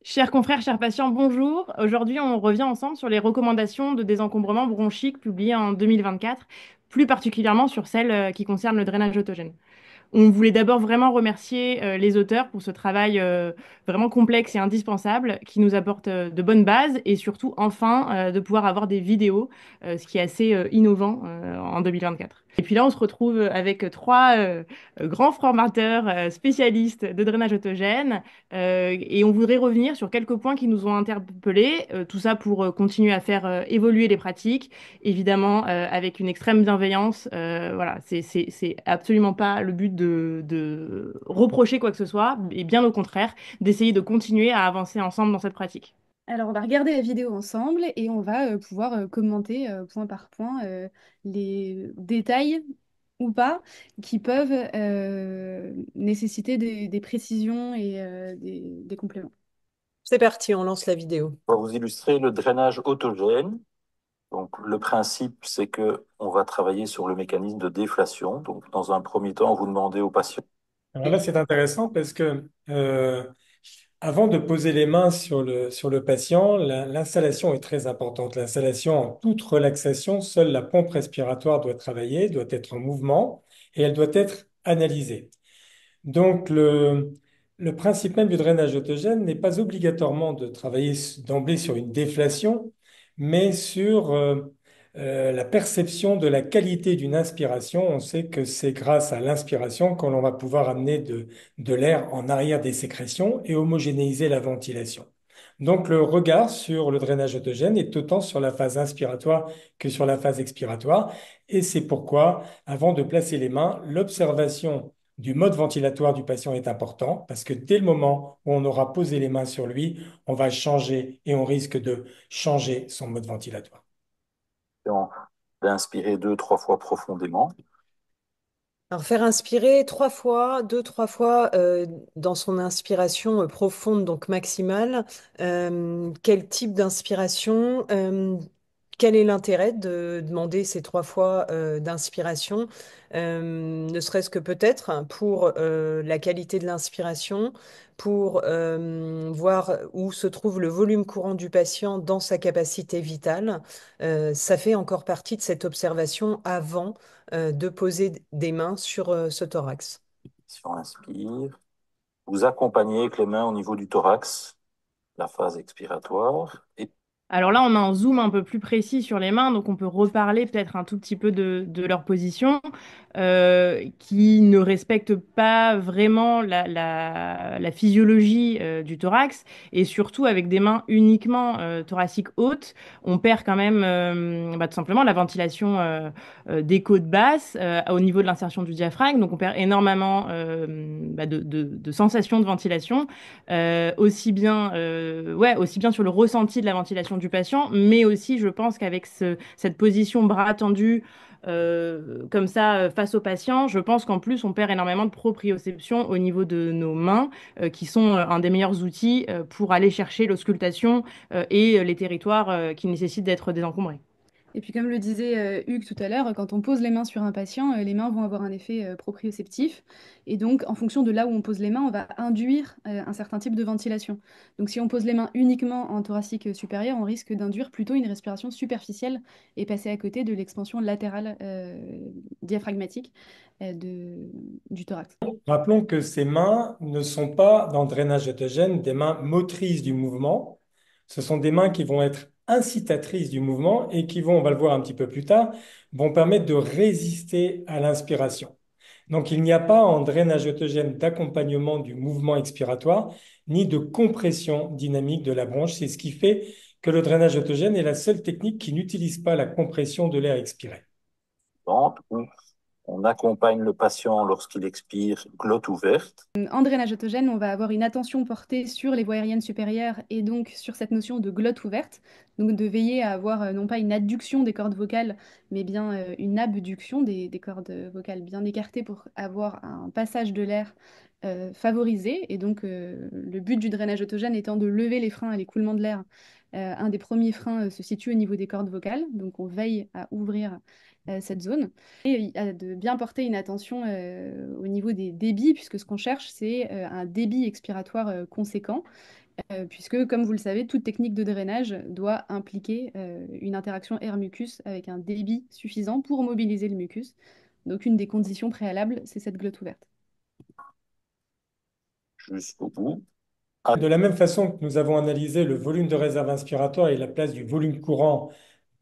Chers confrères, chers patients, bonjour. Aujourd'hui, on revient ensemble sur les recommandations de désencombrement bronchique publiées en 2024, plus particulièrement sur celles qui concernent le drainage autogène. On voulait d'abord vraiment remercier les auteurs pour ce travail vraiment complexe et indispensable qui nous apporte de bonnes bases et surtout enfin de pouvoir avoir des vidéos, ce qui est assez innovant en 2024. Et puis là, on se retrouve avec trois grands formateurs spécialistes de drainage autogène et on voudrait revenir sur quelques points qui nous ont interpellés, tout ça pour continuer à faire évoluer les pratiques, évidemment avec une extrême bienveillance. Voilà, c'est absolument pas le but de reprocher quoi que ce soit, et bien au contraire, d'essayer de continuer à avancer ensemble dans cette pratique. Alors, on va regarder la vidéo ensemble et on va pouvoir commenter point par point les détails ou pas qui peuvent nécessiter des précisions et des compléments. C'est parti, on lance la vidéo. On va vous illustrer le drainage autogène. Donc, le principe, c'est que on va travailler sur le mécanisme de déflation. Donc, dans un premier temps, vous demandez au patient. Alors là, c'est intéressant parce que avant de poser les mains sur le patient, l'installation est très importante. L'installation en toute relaxation, seule la pompe respiratoire doit travailler, doit être en mouvement et elle doit être analysée. Donc, le principe même du drainage autogène n'est pas obligatoirement de travailler d'emblée sur une déflation, mais sur la perception de la qualité d'une inspiration. On sait que c'est grâce à l'inspiration que l'on va pouvoir amener de l'air en arrière des sécrétions et homogénéiser la ventilation. Donc, le regard sur le drainage autogène est autant sur la phase inspiratoire que sur la phase expiratoire. Et c'est pourquoi, avant de placer les mains, l'observation du mode ventilatoire du patient est important parce que dès le moment où on aura posé les mains sur lui, on va changer et on risque de changer son mode ventilatoire. D'inspirer deux, trois fois profondément. Alors, faire inspirer trois fois, deux, trois fois dans son inspiration profonde, donc maximale. Quel type d'inspiration? Quel est l'intérêt de demander ces trois fois d'inspiration? Ne serait-ce que peut-être pour la qualité de l'inspiration, pour voir où se trouve le volume courant du patient dans sa capacité vitale. Ça fait encore partie de cette observation avant de poser des mains sur ce thorax. Si on inspire, vous accompagnez avec les mains au niveau du thorax, la phase expiratoire. Et Alors là, on a un zoom un peu plus précis sur les mains, donc on peut reparler peut-être un tout petit peu de leur position, qui ne respecte pas vraiment la physiologie du thorax, et surtout avec des mains uniquement thoraciques hautes, on perd quand même tout simplement la ventilation des côtes basses au niveau de l'insertion du diaphragme, donc on perd énormément de sensations de ventilation aussi bien sur le ressenti de la ventilation du patient, mais aussi, je pense qu'avec cette position bras tendu comme ça face au patient, je pense qu'en plus, on perd énormément de proprioception au niveau de nos mains, qui sont un des meilleurs outils pour aller chercher l'auscultation et les territoires qui nécessitent d'être désencombrés. Et puis, comme le disait Hugues tout à l'heure, quand on pose les mains sur un patient, les mains vont avoir un effet proprioceptif. Et donc, en fonction de là où on pose les mains, on va induire un certain type de ventilation. Donc, si on pose les mains uniquement en thoracique supérieur, on risque d'induire plutôt une respiration superficielle et passer à côté de l'expansion latérale diaphragmatique du thorax. Rappelons que ces mains ne sont pas, dans le drainage autogène, des mains motrices du mouvement. Ce sont des mains qui vont être incitatrices du mouvement et qui vont, on va le voir un petit peu plus tard, vont permettre de résister à l'inspiration. Donc, il n'y a pas en drainage autogène d'accompagnement du mouvement expiratoire ni de compression dynamique de la bronche. C'est ce qui fait que le drainage autogène est la seule technique qui n'utilise pas la compression de l'air expiré. où on accompagne le patient lorsqu'il expire, glotte ouverte. En drainage autogène, on va avoir une attention portée sur les voies aériennes supérieures et donc sur cette notion de glotte ouverte. Donc de veiller à avoir non pas une adduction des cordes vocales, mais bien une abduction des cordes vocales bien écartées pour avoir un passage de l'air favorisé. Et donc le but du drainage autogène étant de lever les freins à l'écoulement de l'air. Un des premiers freins se situe au niveau des cordes vocales, donc on veille à ouvrir cette zone. Et de bien porter une attention au niveau des débits, puisque ce qu'on cherche, c'est un débit expiratoire conséquent. puisque, comme vous le savez, toute technique de drainage doit impliquer une interaction air-mucus avec un débit suffisant pour mobiliser le mucus. Donc, une des conditions préalables, c'est cette glotte ouverte. Jusqu'au bout. De la même façon que nous avons analysé le volume de réserve inspiratoire et la place du volume courant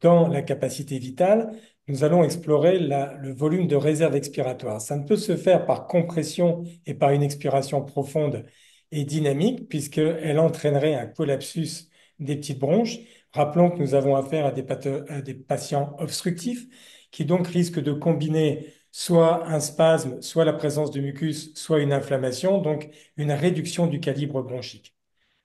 dans la capacité vitale, nous allons explorer le volume de réserve expiratoire. Ça ne peut se faire par compression et par une expiration profonde et dynamique, puisqu'elle entraînerait un collapsus des petites bronches. Rappelons que nous avons affaire à des patients obstructifs qui donc risquent de combiner soit un spasme, soit la présence de mucus, soit une inflammation, donc une réduction du calibre bronchique.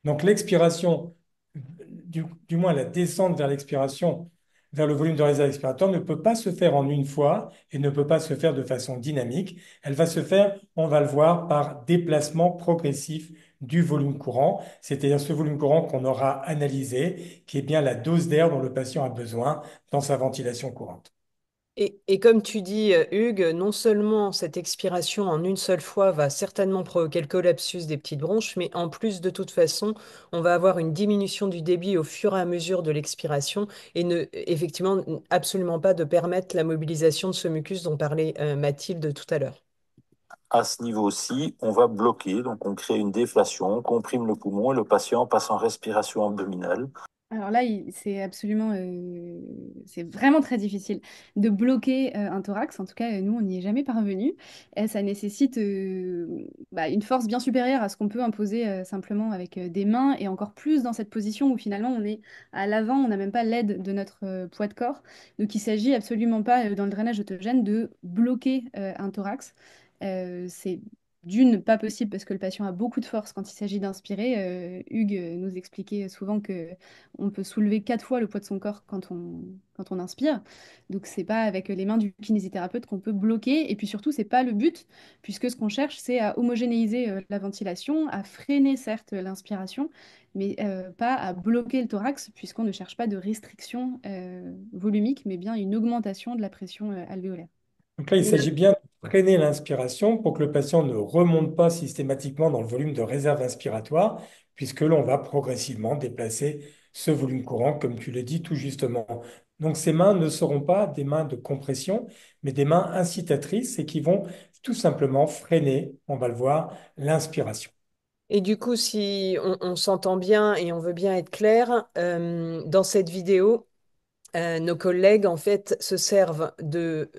Donc l'expiration, du moins la descente vers l'expiration, vers le volume de réserve expiratoire, ne peut pas se faire en une fois et ne peut pas se faire de façon dynamique. Elle va se faire, on va le voir, par déplacement progressif du volume courant, c'est-à-dire ce volume courant qu'on aura analysé, qui est bien la dose d'air dont le patient a besoin dans sa ventilation courante. Et comme tu dis, Hugues, non seulement cette expiration en une seule fois va certainement provoquer le collapsus des petites bronches, mais en plus, de toute façon, on va avoir une diminution du débit au fur et à mesure de l'expiration et effectivement, absolument pas de permettre la mobilisation de ce mucus dont parlait Mathilde tout à l'heure. À ce niveau-ci, on va bloquer, donc on crée une déflation, on comprime le poumon et le patient passe en respiration abdominale. Alors là, c'est absolument, c'est vraiment très difficile de bloquer un thorax. En tout cas, nous, on n'y est jamais parvenu. Et ça nécessite une force bien supérieure à ce qu'on peut imposer simplement avec des mains, et encore plus dans cette position où finalement on est à l'avant, on n'a même pas l'aide de notre poids de corps. Donc, il s'agit absolument pas dans le drainage autogène de bloquer un thorax. C'est d'une, pas possible parce que le patient a beaucoup de force quand il s'agit d'inspirer. Hugues nous expliquait souvent que on peut soulever 4 fois le poids de son corps quand on inspire. Donc, c'est pas avec les mains du kinésithérapeute qu'on peut bloquer. Et puis surtout, c'est pas le but, puisque ce qu'on cherche, c'est à homogénéiser la ventilation, à freiner certes l'inspiration, mais pas à bloquer le thorax, puisqu'on ne cherche pas de restriction volumique, mais bien une augmentation de la pression alvéolaire. Donc là, il s'agit bien de freiner l'inspiration pour que le patient ne remonte pas systématiquement dans le volume de réserve inspiratoire, puisque l'on va progressivement déplacer ce volume courant, comme tu l'as dit tout justement. Donc ces mains ne seront pas des mains de compression, mais des mains incitatrices et qui vont tout simplement freiner, on va le voir, l'inspiration. Et du coup, si on s'entend bien et on veut bien être clair, dans cette vidéo, nos collègues, en fait, se servent de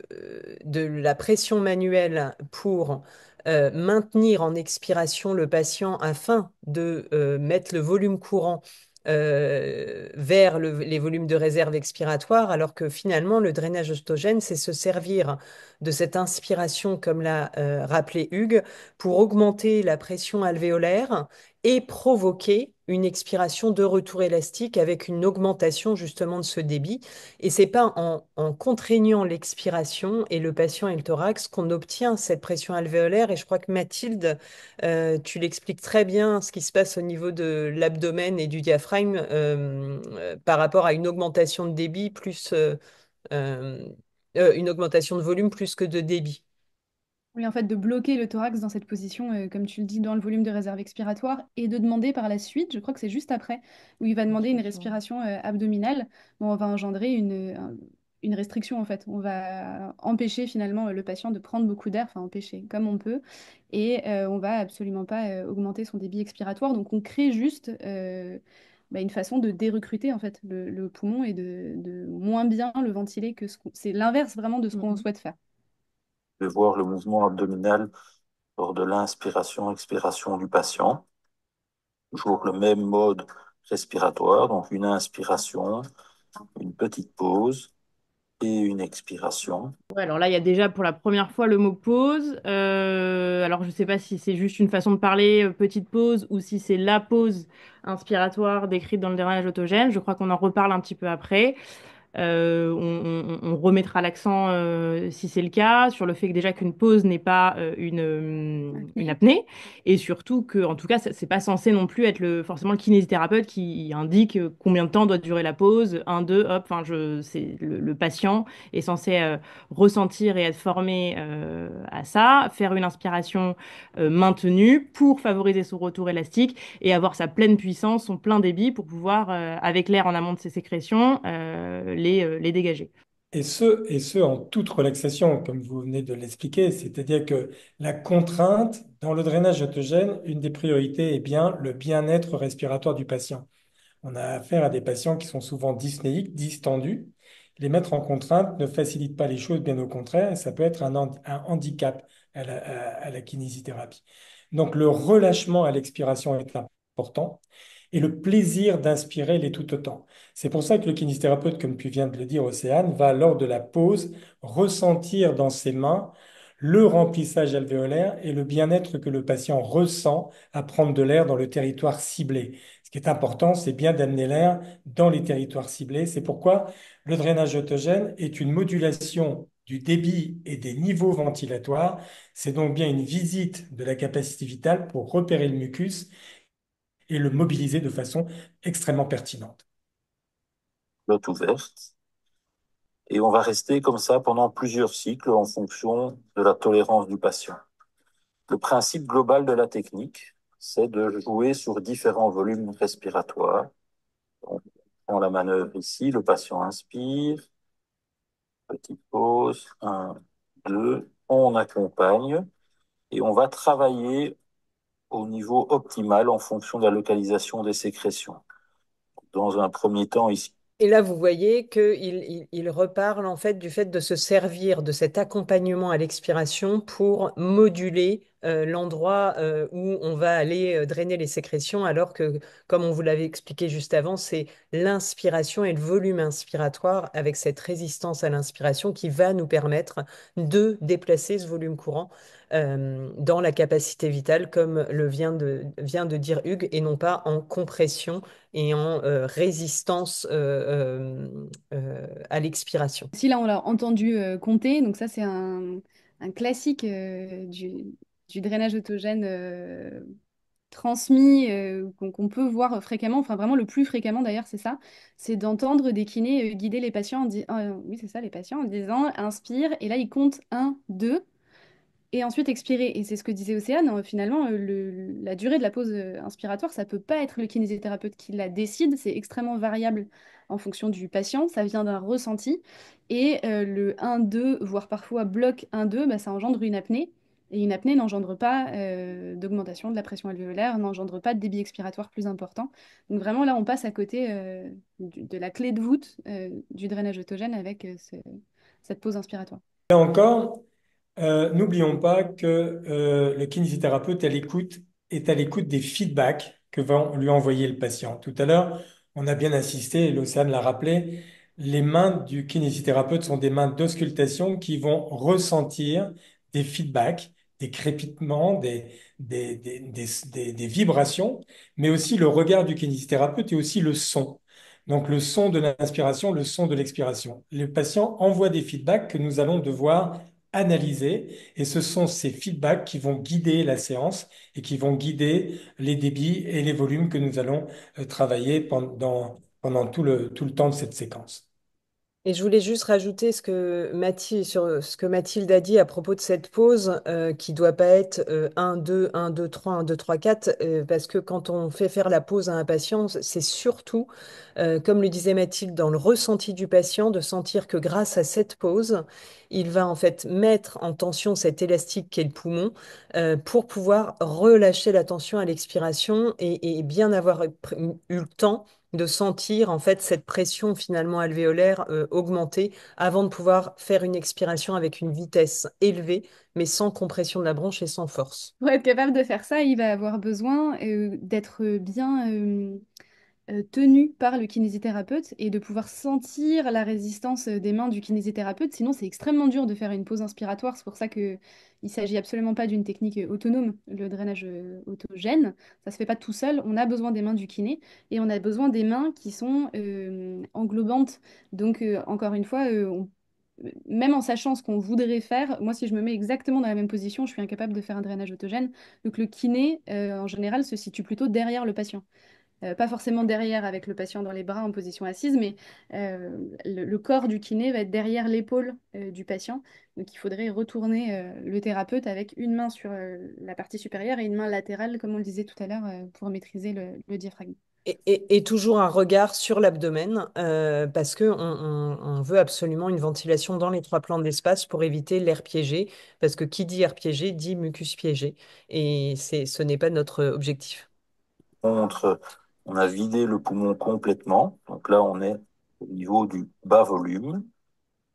la pression manuelle pour maintenir en expiration le patient afin de mettre le volume courant vers les volumes de réserve expiratoire, alors que finalement, le drainage ostogène, c'est se servir de cette inspiration, comme l'a rappelé Hugues, pour augmenter la pression alvéolaire et provoquer une expiration de retour élastique avec une augmentation justement de ce débit. Et c'est pas en contraignant l'expiration et le patient et le thorax qu'on obtient cette pression alvéolaire. Et je crois que Mathilde, tu l'expliques très bien ce qui se passe au niveau de l'abdomen et du diaphragme par rapport à une augmentation de débit plus euh, une augmentation de volume plus que de débit. Oui, en fait, de bloquer le thorax dans cette position, comme tu le dis, dans le volume de réserve expiratoire, et de demander par la suite, je crois que c'est juste après, où il va demander une respiration abdominale. Bon, on va engendrer une restriction, en fait. On va empêcher finalement le patient de prendre beaucoup d'air, enfin empêcher comme on peut, et on va absolument pas augmenter son débit expiratoire. Donc, on crée juste une façon de dérecruter en fait le poumon et de moins bien le ventiler que c'est l'inverse vraiment de ce qu'on souhaite faire. De voir le mouvement abdominal lors de l'inspiration-expiration du patient. Toujours le même mode respiratoire, donc une inspiration, une petite pause et une expiration. Ouais, alors là, il y a déjà pour la première fois le mot pause. Alors, je ne sais pas si c'est juste une façon de parler, petite pause, ou si c'est la pause inspiratoire décrite dans le drainage autogène. Je crois qu'on en reparle un petit peu après. On remettra l'accent, si c'est le cas, sur le fait que déjà qu'une pause n'est pas une Apnée. apnée, et surtout que, en tout cas, c'est pas censé non plus être forcément le kinésithérapeute qui indique combien de temps doit durer la pause, un, deux, hop, enfin, c'est le patient est censé ressentir et être formé à ça, faire une inspiration maintenue pour favoriser son retour élastique et avoir sa pleine puissance, son plein débit pour pouvoir, avec l'air en amont de ses sécrétions, les dégager. Et ce, en toute relaxation, comme vous venez de l'expliquer, c'est-à-dire que la contrainte, dans le drainage autogène, une des priorités est bien le bien-être respiratoire du patient. On a affaire à des patients qui sont souvent dyspnéiques, distendus. Les mettre en contrainte ne facilite pas les choses, bien au contraire, et ça peut être un handicap à la kinésithérapie. Donc le relâchement à l'expiration est important et le plaisir d'inspirer l'est tout autant. C'est pour ça que le kinésithérapeute, comme tu viens de le dire, Océane, va lors de la pause ressentir dans ses mains le remplissage alvéolaire et le bien-être que le patient ressent à prendre de l'air dans le territoire ciblé. Ce qui est important, c'est bien d'amener l'air dans les territoires ciblés. C'est pourquoi le drainage autogène est une modulation du débit et des niveaux ventilatoires. C'est donc bien une visite de la capacité vitale pour repérer le mucus et le mobiliser de façon extrêmement pertinente. Flotte ouverte. Et on va rester comme ça pendant plusieurs cycles en fonction de la tolérance du patient. Le principe global de la technique, c'est de jouer sur différents volumes respiratoires. On prend la manœuvre ici, le patient inspire, petite pause, un, deux, on accompagne et on va travailler au niveau optimal en fonction de la localisation des sécrétions. Dans un premier temps, ici, Et là, vous voyez qu'il reparle en fait du fait de se servir de cet accompagnement à l'expiration pour moduler l'endroit où on va aller drainer les sécrétions, alors que, comme on vous l'avait expliqué juste avant, c'est l'inspiration et le volume inspiratoire avec cette résistance à l'inspiration qui va nous permettre de déplacer ce volume courant dans la capacité vitale, comme vient de dire Hugues, et non pas en compression et en résistance à l'expiration. Si là, on l'a entendu compter, donc ça, c'est un classique du drainage autogène transmis, qu'on peut voir fréquemment, enfin vraiment le plus fréquemment d'ailleurs, c'est ça, c'est d'entendre des kinés guider les patients oui, c'est ça, les patients en disant inspire, et là, ils comptent un, deux. Et ensuite expirer. Et c'est ce que disait Océane, finalement, la durée de la pause inspiratoire, ça peut pas être le kinésithérapeute qui la décide, c'est extrêmement variable en fonction du patient, ça vient d'un ressenti. Et le un deux voire parfois bloc un deux bah, ça engendre une apnée. Et une apnée n'engendre pas d'augmentation de la pression alvéolaire, n'engendre pas de débit expiratoire plus important. Donc vraiment, là, on passe à côté de la clé de voûte du drainage autogène avec cette pause inspiratoire. Là encore, n'oublions pas que le kinésithérapeute est à l'écoute des feedbacks que va lui envoyer le patient. Tout à l'heure, on a bien insisté, et Lausanne l'a rappelé, les mains du kinésithérapeute sont des mains d'auscultation qui vont ressentir des feedbacks, des crépitements, des vibrations, mais aussi le regard du kinésithérapeute et aussi le son. Donc le son de l'inspiration, le son de l'expiration. Le patient envoie des feedbacks que nous allons devoir analyser et ce sont ces feedbacks qui vont guider la séance et qui vont guider les débits et les volumes que nous allons travailler pendant tout le temps de cette séquence. Et je voulais juste rajouter sur ce que Mathilde a dit à propos de cette pause qui doit pas être 1, 2, 1, 2, 3, 1, 2, 3, 4, parce que quand on fait faire la pause à un patient, c'est surtout, comme le disait Mathilde, dans le ressenti du patient, de sentir que grâce à cette pause, il va en fait mettre en tension cet élastique qu'est le poumon pour pouvoir relâcher la tension à l'expiration et bien avoir eu le temps de sentir en fait cette pression finalement alvéolaire augmenter avant de pouvoir faire une expiration avec une vitesse élevée, mais sans compression de la bronche et sans force. Pour être capable de faire ça, il va avoir besoin d'être bien tenu par le kinésithérapeute et de pouvoir sentir la résistance des mains du kinésithérapeute. Sinon, c'est extrêmement dur de faire une pause inspiratoire. C'est pour ça que il s'agit absolument pas d'une technique autonome, le drainage autogène. Ça se fait pas tout seul. On a besoin des mains du kiné et on a besoin des mains qui sont englobantes. Donc, encore une fois, même en sachant ce qu'on voudrait faire, moi, si je me mets exactement dans la même position, je suis incapable de faire un drainage autogène. Donc, le kiné, en général, se situe plutôt derrière le patient. Pas forcément derrière avec le patient dans les bras en position assise, mais le corps du kiné va être derrière l'épaule du patient. Donc il faudrait retourner le thérapeute avec une main sur la partie supérieure et une main latérale, comme on le disait tout à l'heure, pour maîtriser le diaphragme. Et toujours un regard sur l'abdomen, parce que on veut absolument une ventilation dans les trois plans de l'espace pour éviter l'air piégé, parce que qui dit air piégé dit mucus piégé, et ce n'est pas notre objectif. Contre, on a vidé le poumon complètement. Donc là, on est au niveau du bas volume,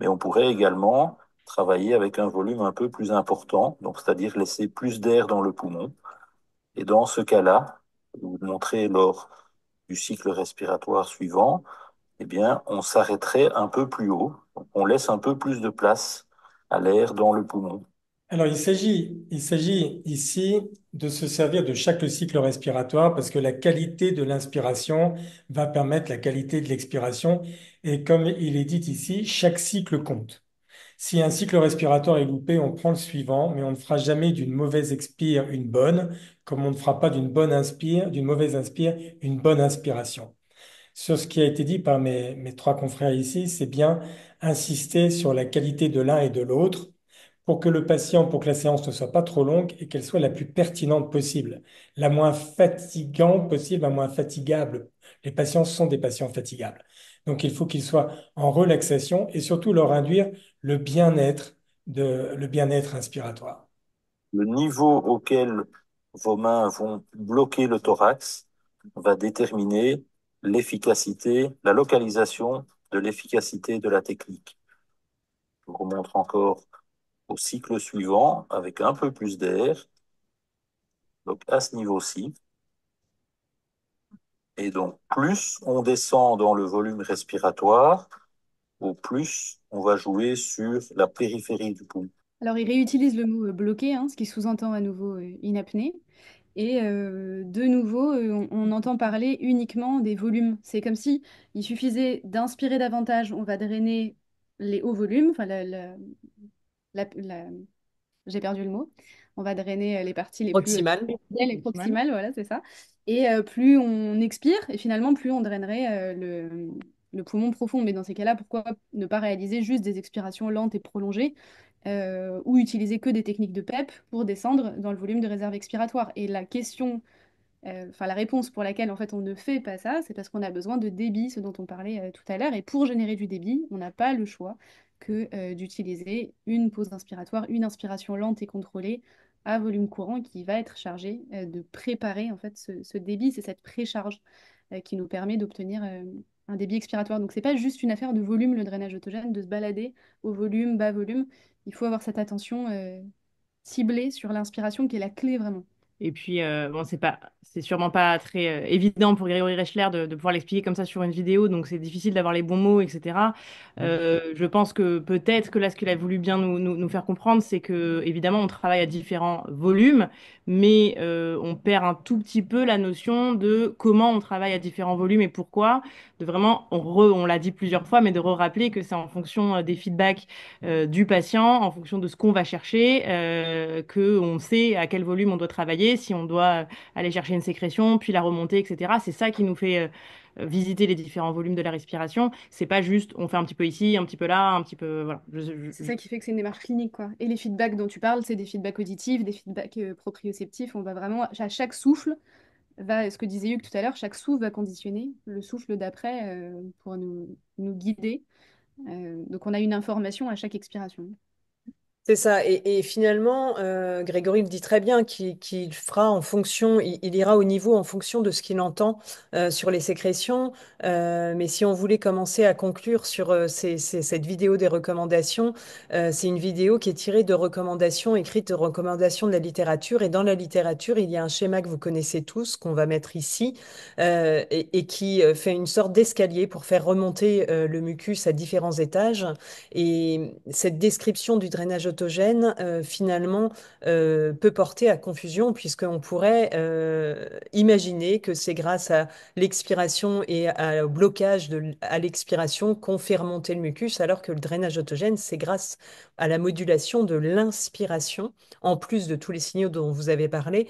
mais on pourrait également travailler avec un volume un peu plus important, donc c'est-à-dire laisser plus d'air dans le poumon. Et dans ce cas-là, je vais vous montrer lors du cycle respiratoire suivant, eh bien, on s'arrêterait un peu plus haut. Donc, on laisse un peu plus de place à l'air dans le poumon. Alors, il s'agit ici de se servir de chaque cycle respiratoire parce que la qualité de l'inspiration va permettre la qualité de l'expiration. Et comme il est dit ici, chaque cycle compte. Si un cycle respiratoire est loupé, on prend le suivant, mais on ne fera jamais d'une mauvaise expire une bonne, comme on ne fera pas d'une mauvaise inspire, une bonne inspiration. Sur ce qui a été dit par mes trois confrères ici, c'est bien insister sur la qualité de l'un et de l'autre pour que le patient, pour que la séance ne soit pas trop longue et qu'elle soit la plus pertinente possible, la moins fatigante possible, la moins fatigable. Les patients sont des patients fatigables. Donc il faut qu'ils soient en relaxation et surtout leur induire le bien-être inspiratoire. Le niveau auquel vos mains vont bloquer le thorax va déterminer l'efficacité, la localisation de l'efficacité de la technique. Je vous remontre encore au cycle suivant avec un peu plus d'air. Donc à ce niveau-ci. Et donc plus on descend dans le volume respiratoire, au plus on va jouer sur la périphérie du poumon. Alors, il réutilise le mot bloqué, hein, ce qui sous-entend à nouveau une apnée. Et de nouveau, on entend parler uniquement des volumes. C'est comme si il suffisait d'inspirer davantage, on va drainer les hauts volumes, enfin la- la- j'ai perdu le mot. On va drainer les parties les plus Proximal. superficielles et Mal. proximales, voilà, c'est ça. Et plus on expire, et finalement, plus on drainerait le poumon profond. Mais dans ces cas-là, pourquoi ne pas réaliser juste des expirations lentes et prolongées, ou utiliser que des techniques de PEP pour descendre dans le volume de réserve expiratoire? Et la question enfin, la réponse pour laquelle en fait on ne fait pas ça, c'est parce qu'on a besoin de débit, ce dont on parlait tout à l'heure. Et pour générer du débit, on n'a pas le choix que d'utiliser une pause inspiratoire, une inspiration lente et contrôlée à volume courant qui va être chargée de préparer en fait ce débit. C'est cette précharge qui nous permet d'obtenir un débit expiratoire. Donc c'est pas juste une affaire de volume, le drainage autogène, de se balader au volume, bas volume. Il faut avoir cette attention ciblée sur l'inspiration qui est la clé vraiment. Et puis, bon, c'est sûrement pas très évident pour Grégory Reichler de pouvoir l'expliquer comme ça sur une vidéo, donc c'est difficile d'avoir les bons mots, etc. Je pense que peut-être que là, ce qu'il a voulu bien nous faire comprendre, c'est que, évidemment, on travaille à différents volumes, mais on perd un tout petit peu la notion de comment on travaille à différents volumes et pourquoi. De vraiment, on l'a dit plusieurs fois, mais de rappeler que c'est en fonction des feedbacks du patient, en fonction de ce qu'on va chercher, que on sait à quel volume on doit travailler, si on doit aller chercher une sécrétion, puis la remonter, etc. C'est ça qui nous fait visiter les différents volumes de la respiration. C'est pas juste on fait un petit peu ici, un petit peu là, un petit peu voilà. C'est ça qui fait que c'est une démarche clinique, quoi. Et les feedbacks dont tu parles, c'est des feedbacks auditifs, des feedbacks proprioceptifs. On va vraiment, à chaque souffle, ce que disait Hugues tout à l'heure, chaque souffle va conditionner le souffle d'après pour nous guider. Donc on a une information à chaque expiration. C'est ça. Et finalement, Grégory le dit très bien, qu'il fera en fonction, il ira au niveau en fonction de ce qu'il entend sur les sécrétions. Mais si on voulait commencer à conclure sur cette vidéo des recommandations, c'est une vidéo qui est tirée de recommandations écrites de recommandations de la littérature. Et dans la littérature, il y a un schéma que vous connaissez tous, qu'on va mettre ici, et qui fait une sorte d'escalier pour faire remonter le mucus à différents étages. Et cette description du drainage autogène, finalement, peut porter à confusion, puisqu'on pourrait imaginer que c'est grâce à l'expiration et au blocage à l'expiration qu'on fait remonter le mucus, alors que le drainage autogène, c'est grâce à la modulation de l'inspiration, en plus de tous les signaux dont vous avez parlé,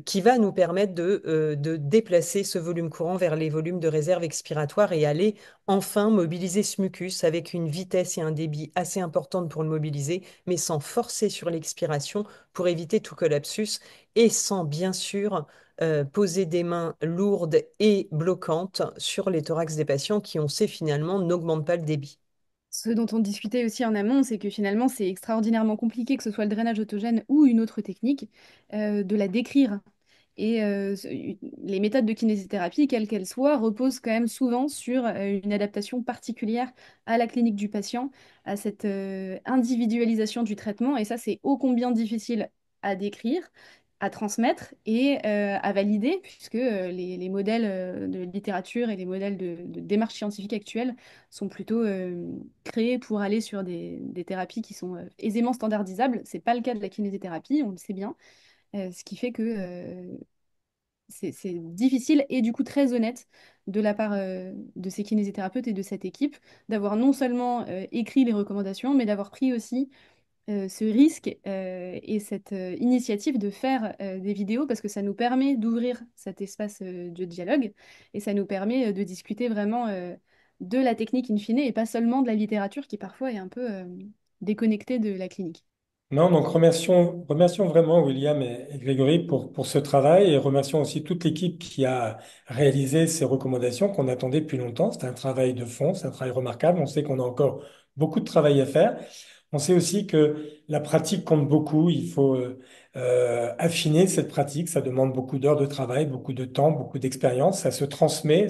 qui va nous permettre de déplacer ce volume courant vers les volumes de réserve expiratoire et aller enfin mobiliser ce mucus avec une vitesse et un débit assez importante pour le mobiliser, mais sans forcer sur l'expiration pour éviter tout collapsus et sans bien sûr poser des mains lourdes et bloquantes sur les thorax des patients qui, on sait finalement, n'augmentent pas le débit. Ce dont on discutait aussi en amont, c'est que finalement, c'est extraordinairement compliqué, que ce soit le drainage autogène ou une autre technique, de la décrire. Et les méthodes de kinésithérapie, quelles qu'elles soient, reposent quand même souvent sur une adaptation particulière à la clinique du patient, à cette individualisation du traitement. Et ça, c'est ô combien difficile à décrire, à transmettre et à valider, puisque les modèles de littérature et les modèles de démarche scientifique actuels sont plutôt créés pour aller sur des thérapies qui sont aisément standardisables. C'est pas le cas de la kinésithérapie, on le sait bien. Ce qui fait que c'est difficile et du coup très honnête de la part de ces kinésithérapeutes et de cette équipe d'avoir non seulement écrit les recommandations, mais d'avoir pris aussi ce risque et cette initiative de faire des vidéos parce que ça nous permet d'ouvrir cet espace de dialogue et ça nous permet de discuter vraiment de la technique in fine et pas seulement de la littérature qui parfois est un peu déconnectée de la clinique. Non, donc remercions vraiment William et Grégory pour ce travail et remercions aussi toute l'équipe qui a réalisé ces recommandations qu'on attendait depuis longtemps. C'est un travail de fond, c'est un travail remarquable. On sait qu'on a encore beaucoup de travail à faire. On sait aussi que la pratique compte beaucoup. Il faut affiner cette pratique. Ça demande beaucoup d'heures de travail, beaucoup de temps, beaucoup d'expérience. Ça se transmet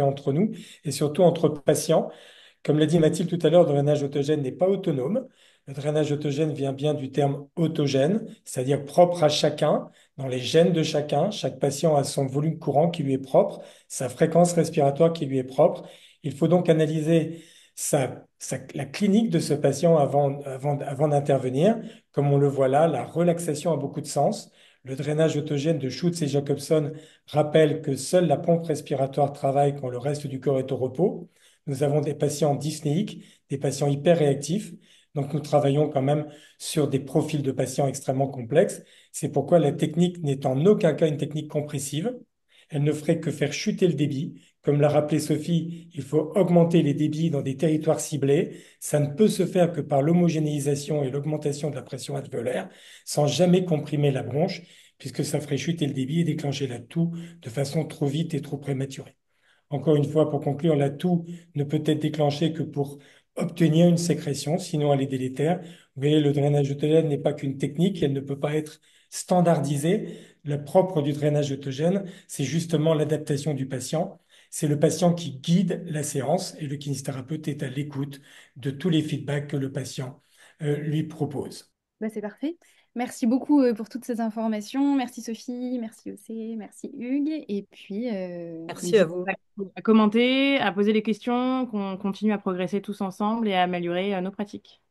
entre nous et surtout entre patients. Comme l'a dit Mathilde tout à l'heure, le drainage autogène n'est pas autonome. Le drainage autogène vient bien du terme autogène, c'est-à-dire propre à chacun, dans les gènes de chacun. Chaque patient a son volume courant qui lui est propre, sa fréquence respiratoire qui lui est propre. Il faut donc analyser la clinique de ce patient avant d'intervenir. Comme on le voit là, la relaxation a beaucoup de sens. Le drainage autogène de Schutz et Jacobson rappelle que seule la pompe respiratoire travaille quand le reste du corps est au repos. Nous avons des patients dyspnéiques, des patients hyperréactifs. Donc, nous travaillons quand même sur des profils de patients extrêmement complexes. C'est pourquoi la technique n'est en aucun cas une technique compressive. Elle ne ferait que faire chuter le débit. Comme l'a rappelé Sophie, il faut augmenter les débits dans des territoires ciblés. Ça ne peut se faire que par l'homogénéisation et l'augmentation de la pression alvéolaire, sans jamais comprimer la bronche, puisque ça ferait chuter le débit et déclencher la toux de façon trop vite et trop prématurée. Encore une fois, pour conclure, la toux ne peut être déclenchée que pour obtenir une sécrétion, sinon elle est délétère. Vous voyez, le drainage autogène n'est pas qu'une technique, elle ne peut pas être standardisée. Le propre du drainage autogène, c'est justement l'adaptation du patient. C'est le patient qui guide la séance et le kinésithérapeute est à l'écoute de tous les feedbacks que le patient lui propose. Bah, c'est parfait. Merci beaucoup pour toutes ces informations. Merci Sophie, merci Océ, merci Hugues. Et puis, Merci à N'hésitez vous. pas à commenter, à poser des questions, qu'on continue à progresser tous ensemble et à améliorer nos pratiques.